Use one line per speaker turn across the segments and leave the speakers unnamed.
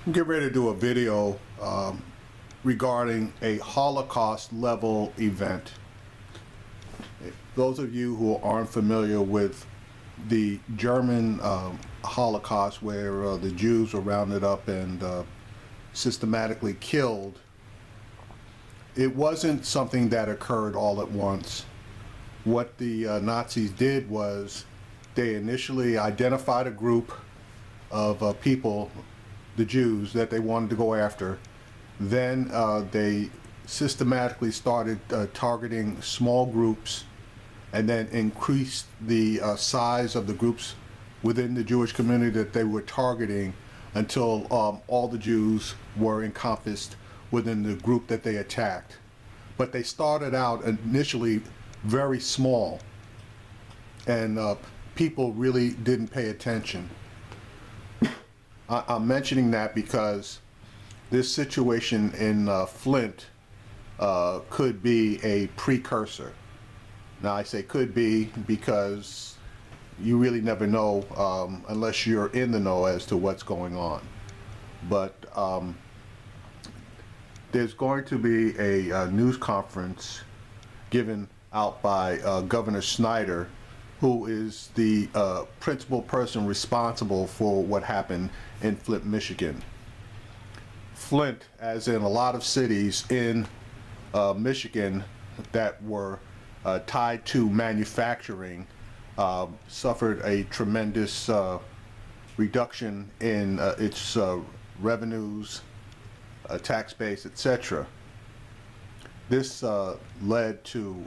I'm getting ready to do a video regarding a Holocaust level event. Those of you who aren't familiar with the German Holocaust, where the Jews were rounded up and systematically killed, it wasn't something that occurred all at once. What the Nazis did was they initially identified a group of people, the Jews, that they wanted to go after. Then they systematically started targeting small groups, and then increased the size of the groups within the Jewish community that they were targeting until all the Jews were encompassed within the group that they attacked. But they started out initially very small, and people really didn't pay attention. I'm mentioning that because this situation in Flint could be a precursor. Now I say could be because you really never know unless you're in the know as to what's going on. But there's going to be a news conference given out by Governor Snyder, who is the principal person responsible for what happened in Flint, Michigan. Flint, as in a lot of cities in Michigan that were tied to manufacturing, suffered a tremendous reduction in its revenues, tax base, etc. This led to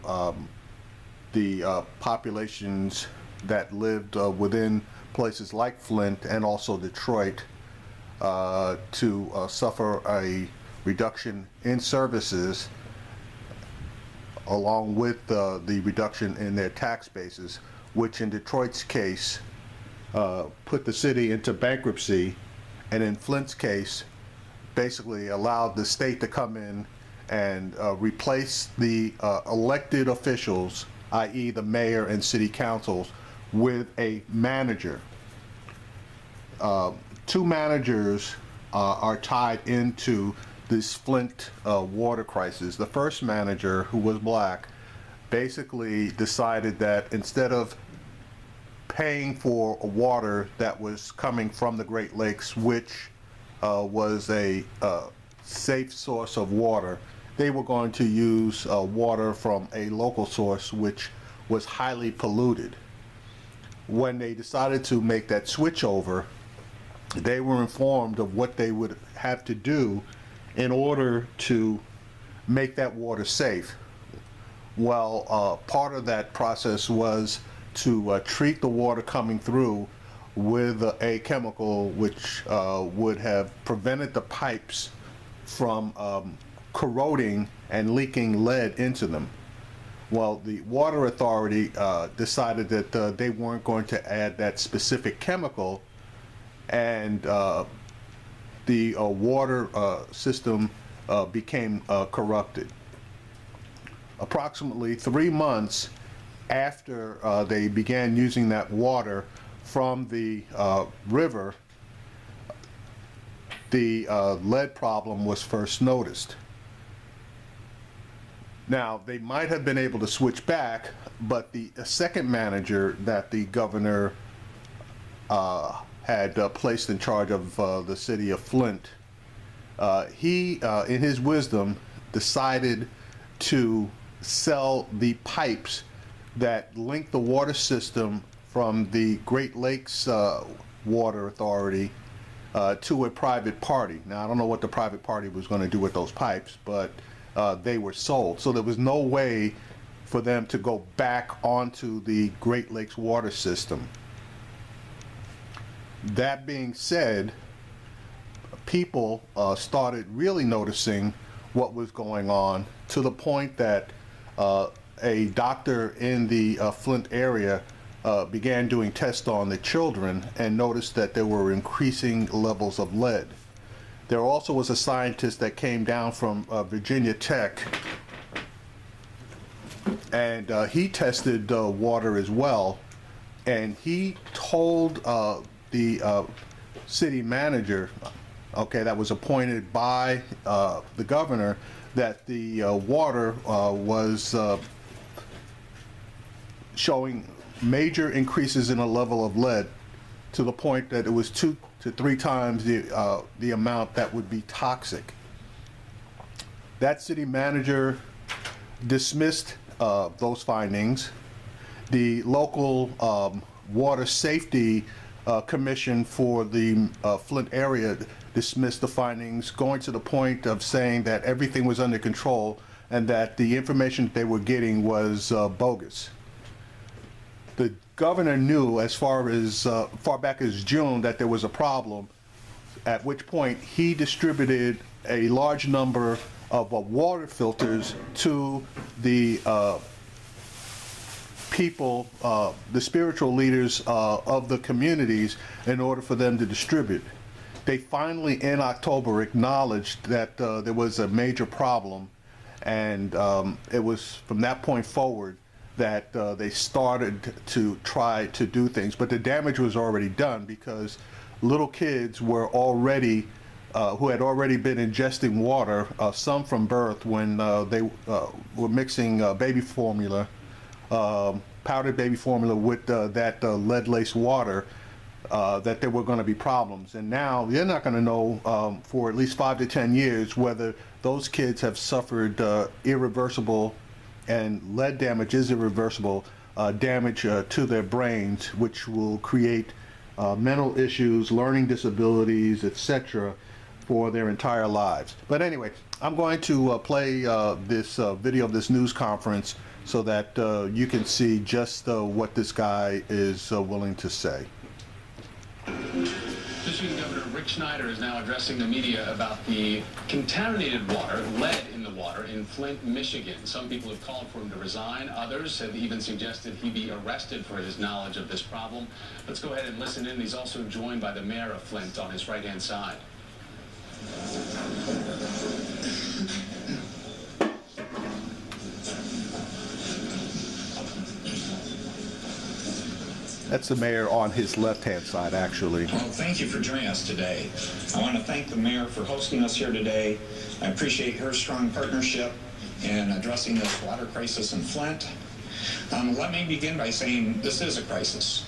the populations that lived within places like Flint and also Detroit to suffer a reduction in services, along with the reduction in their tax bases, which in Detroit's case put the city into bankruptcy, and in Flint's case basically allowed the state to come in and replace the elected officials, i.e. the mayor and city councils, with a manager. Two managers are tied into this Flint water crisis. The first manager, who was black, basically decided that instead of paying for water that was coming from the Great Lakes, which was a safe source of water, they were going to use water from a local source which was highly polluted. When they decided to make that switch over, they were informed of what they would have to do in order to make that water safe. Well, part of that process was to treat the water coming through with a chemical which would have prevented the pipes from corroding and leaking lead into them. Well, the water authority decided that they weren't going to add that specific chemical, and the water system became corrupted. Approximately 3 months after they began using that water from the river, the lead problem was first noticed. Now, they might have been able to switch back, but the second manager that the governor had placed in charge of the city of Flint, he, in his wisdom, decided to sell the pipes that link the water system from the Great Lakes Water Authority to a private party. Now, I don't know what the private party was going to do with those pipes, but they were sold. So there was no way for them to go back onto the Great Lakes water system. That being said, people started really noticing what was going on, to the point that a doctor in the Flint area began doing tests on the children and noticed that there were increasing levels of lead. There also was a scientist that came down from Virginia Tech, and he tested water as well, and he told the city manager okay, that was appointed by the governor, that the water was showing major increases in the level of lead, to the point that it was 2 to 3 times the amount that would be toxic. That city manager dismissed those findings. The local water safety commission for the Flint area dismissed the findings, going to the point of saying that everything was under control and that the information that they were getting was bogus. The governor knew as far back as June that there was a problem, at which point he distributed a large number of water filters to the people, the spiritual leaders of the communities, in order for them to distribute. They finally, in October, acknowledged that there was a major problem, and it was from that point forward that they started to try to do things. But the damage was already done, because little kids were already, who had already been ingesting water, some from birth, when they were mixing baby formula, powdered baby formula, with that lead-laced water, that there were going to be problems. And now you're not going to know for at least 5 to 10 years whether those kids have suffered irreversible, and lead damage is irreversible, damage to their brains, which will create mental issues, learning disabilities, etc., for their entire lives. But anyway, I'm going to play this video of this news conference so that you can see just what this guy is willing to say.
Michigan Governor Rick Synder is now addressing the media about the contaminated water, lead in the water, in Flint, Michigan. Some people have called for him to resign. Others have even suggested he be arrested for his knowledge of this problem. Let's go ahead and listen in. He's also joined by the mayor of Flint on his right-hand side.
That's the mayor on his left-hand side, actually.
Well, thank you for joining us today. I want to thank the mayor for hosting us here today. I appreciate her strong partnership in addressing this water crisis in Flint. Let me begin by saying this is a crisis.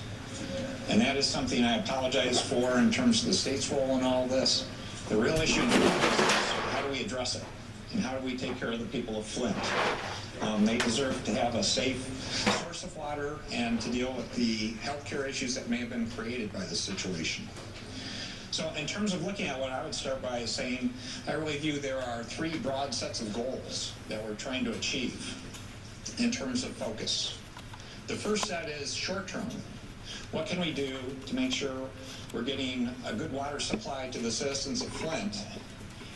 And that is something I apologize for in terms of the state's role in all this. The real issue in Flint is how do we address it? And how do we take care of the people of Flint? They deserve to have a safe source of water and to deal with the healthcare issues that may have been created by this situation. So in terms of looking at what I would start by saying, I really view there are 3 broad sets of goals that we're trying to achieve in terms of focus. The first set is short-term. What can we do to make sure we're getting a good water supply to the citizens of Flint?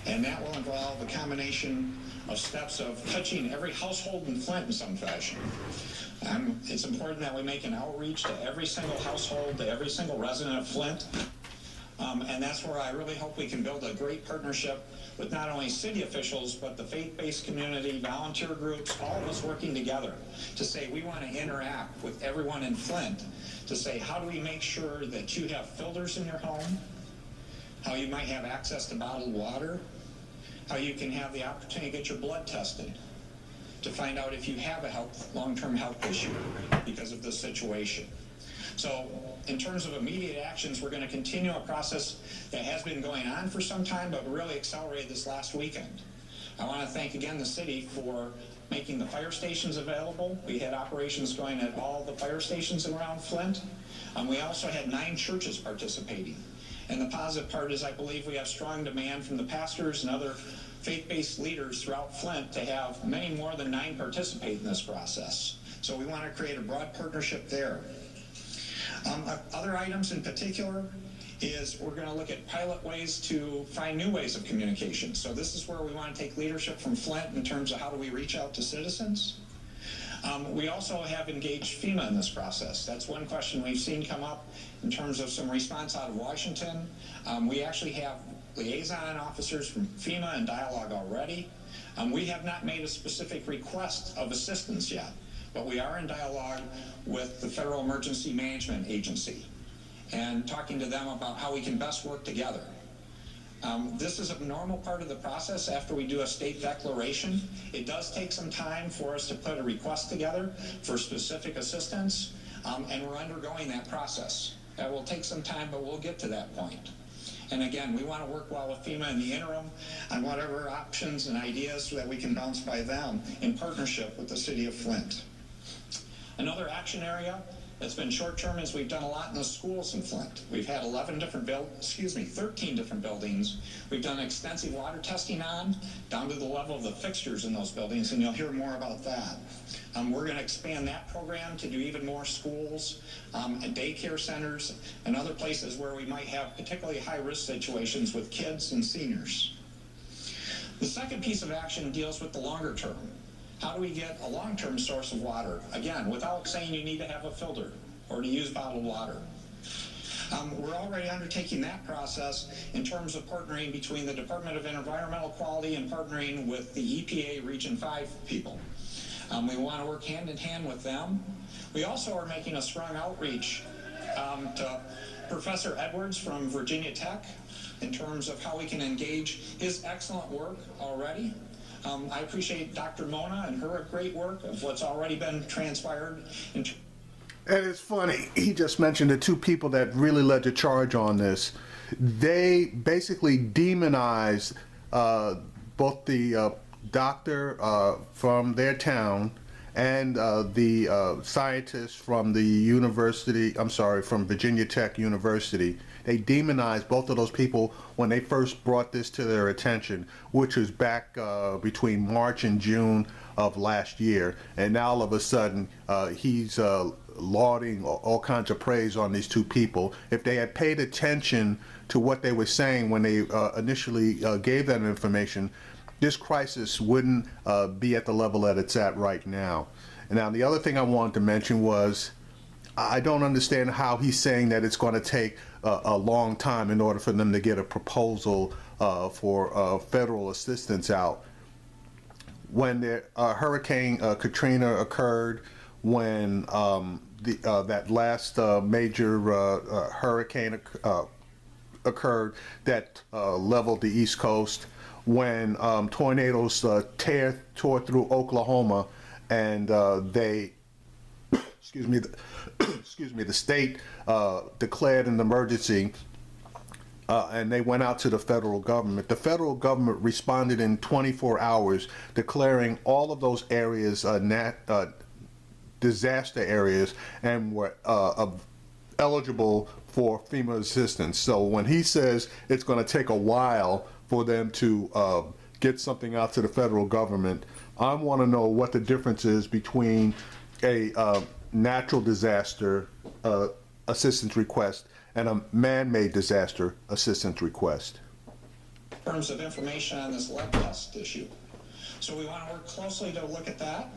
And that will involve a combination of steps of touching every household in Flint in some fashion. It's important that we make an outreach to every single household, to every single resident of Flint. And that's where I really hope we can build a great partnership with not only city officials, but the faith-based community, volunteer groups, all of us working together to say we want to interact with everyone in Flint to say, how do we make sure that you have filters in your home, how you might have access to bottled water, how you can have the opportunity to get your blood tested to find out if you have a long-term health issue because of this situation. So in terms of immediate actions, we're going to continue a process that has been going on for some time, but really accelerated this last weekend. I want to thank again the city for making the fire stations available. We had operations going at all the fire stations around Flint. We also had 9 churches participating. And the positive part is I believe we have strong demand from the pastors and other faith-based leaders throughout Flint to have many more than 9 participate in this process. So we want to create a broad partnership there. Other items in particular is we're going to look at pilot ways to find new ways of communication. So this is where we want to take leadership from Flint in terms of how do we reach out to citizens. We also have engaged FEMA in this process. That's one question we've seen come up in terms of some response out of Washington. We actually have liaison officers from FEMA in dialogue already. We have not made a specific request of assistance yet, but we are in dialogue with the Federal Emergency Management Agency and talking to them about how we can best work together. This is a normal part of the process after we do a state declaration. It does take some time for us to put a request together for specific assistance, and we're undergoing that process. That will take some time, but we'll get to that point. And again, we want to work well with FEMA in the interim on whatever options and ideas so that we can bounce by them in partnership with the city of Flint. Another action area that's been short-term is we've done a lot in the schools in Flint. We've had 13 different buildings. We've done extensive water testing on, down to the level of the fixtures in those buildings, and you'll hear more about that. We're going to expand that program to do even more schools and daycare centers and other places where we might have particularly high-risk situations with kids and seniors. The second piece of action deals with the longer term. How do we get a long-term source of water? Again, without saying you need to have a filter or to use bottled water. We're already undertaking that process in terms of partnering between the Department of Environmental Quality and partnering with the EPA Region 5 people. We want to work hand in hand with them. We also are making a strong outreach to Professor Edwards from Virginia Tech in terms of how we can engage his excellent work already. I appreciate Dr. Mona and her great work of what's already been transpired. And
it's funny, he just mentioned the two people that really led the charge on this. They basically demonized both the doctor from their town and the scientist from the university, from Virginia Tech University. They demonized both of those people when they first brought this to their attention, which was back between March and June of last year. And now all of a sudden, he's lauding all kinds of praise on these two people. If they had paid attention to what they were saying when they initially gave that information, this crisis wouldn't be at the level that it's at right now. And now the other thing I wanted to mention was, I don't understand how he's saying that it's going to take a long time in order for them to get a proposal for federal assistance out. When the Hurricane Katrina occurred, when that last major hurricane occurred that leveled the East Coast, when tornadoes tore through Oklahoma, and they, the state declared an emergency, and they went out to the federal government. The federal government responded in 24 hours, declaring all of those areas disaster areas, and were eligible for FEMA assistance. So when he says it's going to take a while for them to get something out to the federal government, I want to know what the difference is between a natural disaster assistance request and a man-made disaster assistance request.
in terms of information on this lead test issue. So we want to work closely to look at that.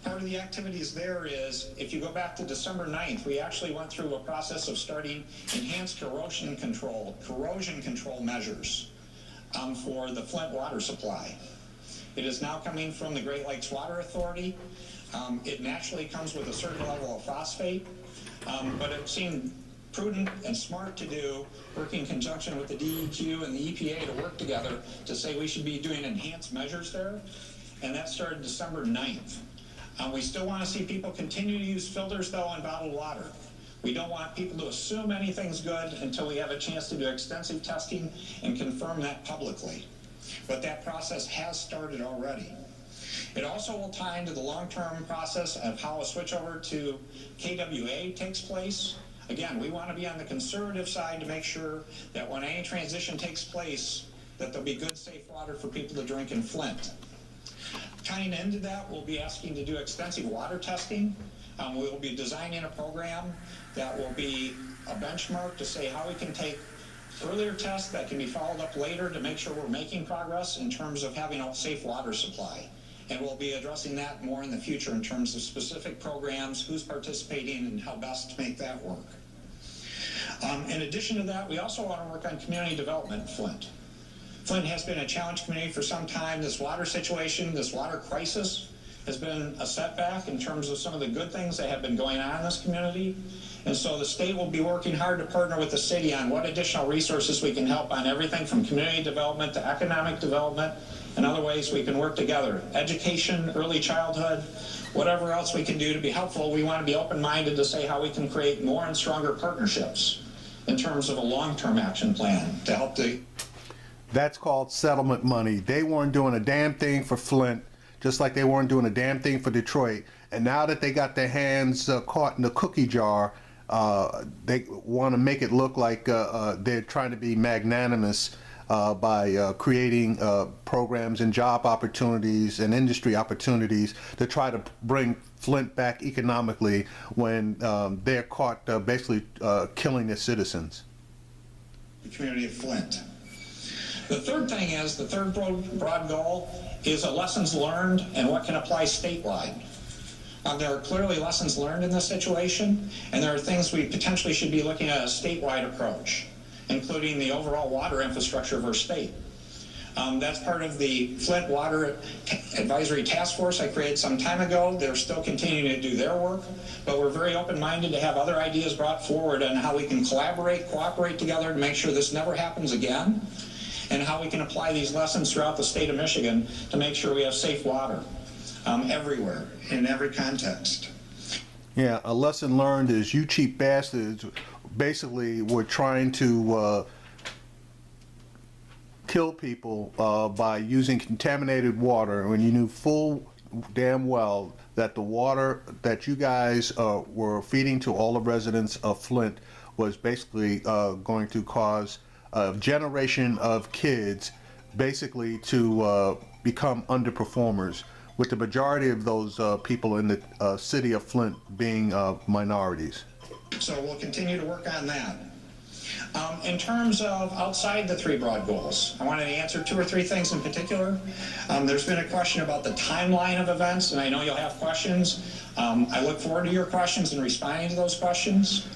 Part of the activities there is, if you go back to December 9th, we actually went through a process of starting enhanced corrosion control measures for the Flint water supply. It is now coming from the Great Lakes Water Authority. It naturally comes with a certain level of phosphate, but it seemed prudent and smart to do, working in conjunction with the DEQ and the EPA to work together to say we should be doing enhanced measures there, and that started December 9th. We still want to see people continue to use filters, though, in bottled water. We don't want people to assume anything's good until we have a chance to do extensive testing and confirm that publicly. But that process has started already. It also will tie into the long-term process of how a switchover to KWA takes place. Again, we want to be on the conservative side to make sure that when any transition takes place, that there'll be good, safe water for people to drink in Flint. Tying into that, we'll be asking to do extensive water testing. We will be designing a program that will be a benchmark to say how we can take earlier tests that can be followed up later to make sure we're making progress in terms of having a safe water supply. And we'll be addressing that more in the future in terms of specific programs, who's participating, and how best to make that work. In addition to that, we also want to work on community development in Flint. Flint has been a challenge community for some time. This water situation, this water crisis has been a setback in terms of some of the good things that have been going on in this community. And so the state will be working hard to partner with the city on what additional resources we can help on everything from community development to economic development and other ways we can work together. Education, early childhood, whatever else we can do to be helpful. We want to be open-minded to say how we can create more and stronger partnerships in terms of a long-term action plan to help the...
That's called settlement money. They weren't doing a damn thing for Flint, just like they weren't doing a damn thing for Detroit. And now that they got their hands caught in the cookie jar, they want to make it look like they're trying to be magnanimous by creating programs and job opportunities and industry opportunities to try to bring Flint back economically when they're caught basically killing their citizens.
The community of Flint. The third thing is, the third broad goal is a lessons learned and what can apply statewide. There are clearly lessons learned in this situation, and there are things we potentially should be looking at a statewide approach, including the overall water infrastructure of our state. That's part of the Flint Water Advisory Task Force I created some time ago. They're still continuing to do their work, but we're very open-minded to have other ideas brought forward on how we can collaborate, cooperate together to make sure this never happens again, and how we can apply these lessons throughout the state of Michigan to make sure we have safe water everywhere, in every context.
Yeah, a lesson learned is you cheap bastards basically were trying to kill people by using contaminated water when you knew full damn well that the water that you guys were feeding to all the residents of Flint was basically going to cause a generation of kids basically to become underperformers, with the majority of those people in the city of Flint being minorities.
So we'll continue to work on that. In terms of outside the three broad goals, I wanted to answer two or three things in particular. There's been a question about the timeline of events, and I know you'll have questions. I look forward to your questions and responding to those questions.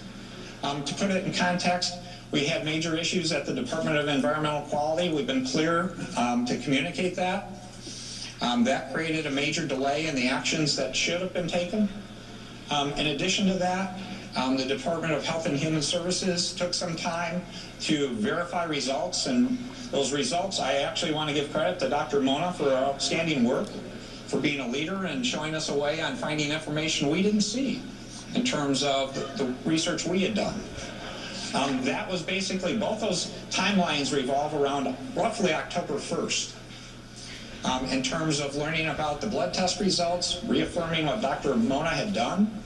To put it in context, we had major issues at the Department of Environmental Quality. We've been clear to communicate that. That created a major delay in the actions that should have been taken. In addition to that, the Department of Health and Human Services took some time to verify results, and those results, I actually want to give credit to Dr. Mona for her outstanding work, for being a leader and showing us a way on finding information we didn't see in terms of the research we had done. That was basically, both those timelines revolve around roughly October 1st. In terms of learning about the blood test results, reaffirming what Dr. Mona had done,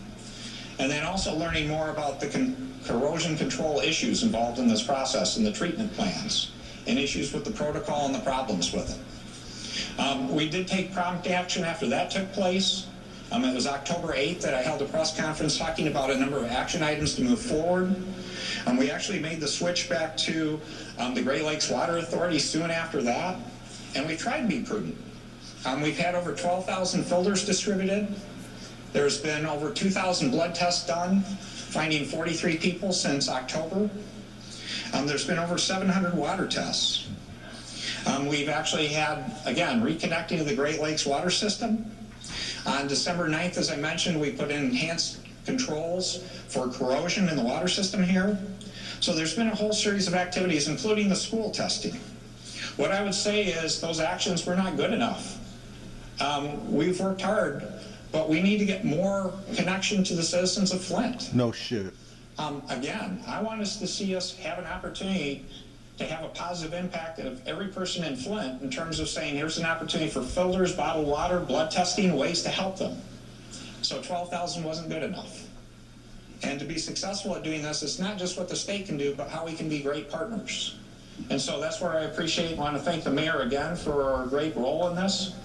and then also learning more about the corrosion control issues involved in this process and the treatment plans, and issues with the protocol and the problems with it. We did take prompt action after that took place. It was October 8th that I held a press conference talking about a number of action items to move forward. We actually made the switch back to the Great Lakes Water Authority soon after that, and we tried to be prudent. We've had over 12,000 filters distributed. There's been over 2,000 blood tests done, finding 43 people since October. There's been over 700 water tests. We've actually had, again, reconnecting to the Great Lakes water system. On December 9th, as I mentioned, we put in enhanced controls for corrosion in the water system here. So there's been a whole series of activities, including the school testing. What I would say is those actions were not good enough. We've worked hard, but we need to get more connection to the citizens of Flint.
No shit.
Again, I want us to see us have an opportunity to have a positive impact of every person in Flint in terms of saying, here's an opportunity for filters, bottled water, blood testing, ways to help them. So 12,000 wasn't good enough. And to be successful at doing this, it's not just what the state can do, but how we can be great partners. And so that's where I appreciate and want to thank the mayor again for a great role in this.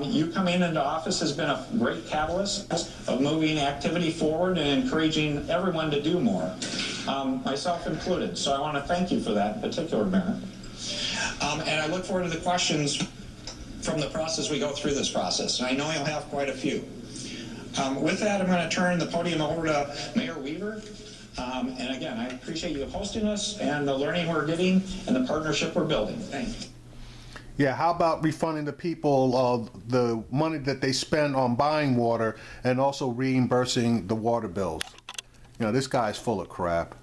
You coming into office has been a great catalyst of moving activity forward and encouraging everyone to do more, myself included. So I want to thank you for that in particular, Mayor. And I look forward to the questions from the process we go through this process. And I know you'll have quite a few. With that, I'm going to turn the podium over to Mayor Weaver. And again, I appreciate you hosting us and the learning we're getting and the partnership we're building. Thank you.
Yeah, how about refunding the people the money that they spend on buying water and also reimbursing the water bills? you know, this guy's full of crap.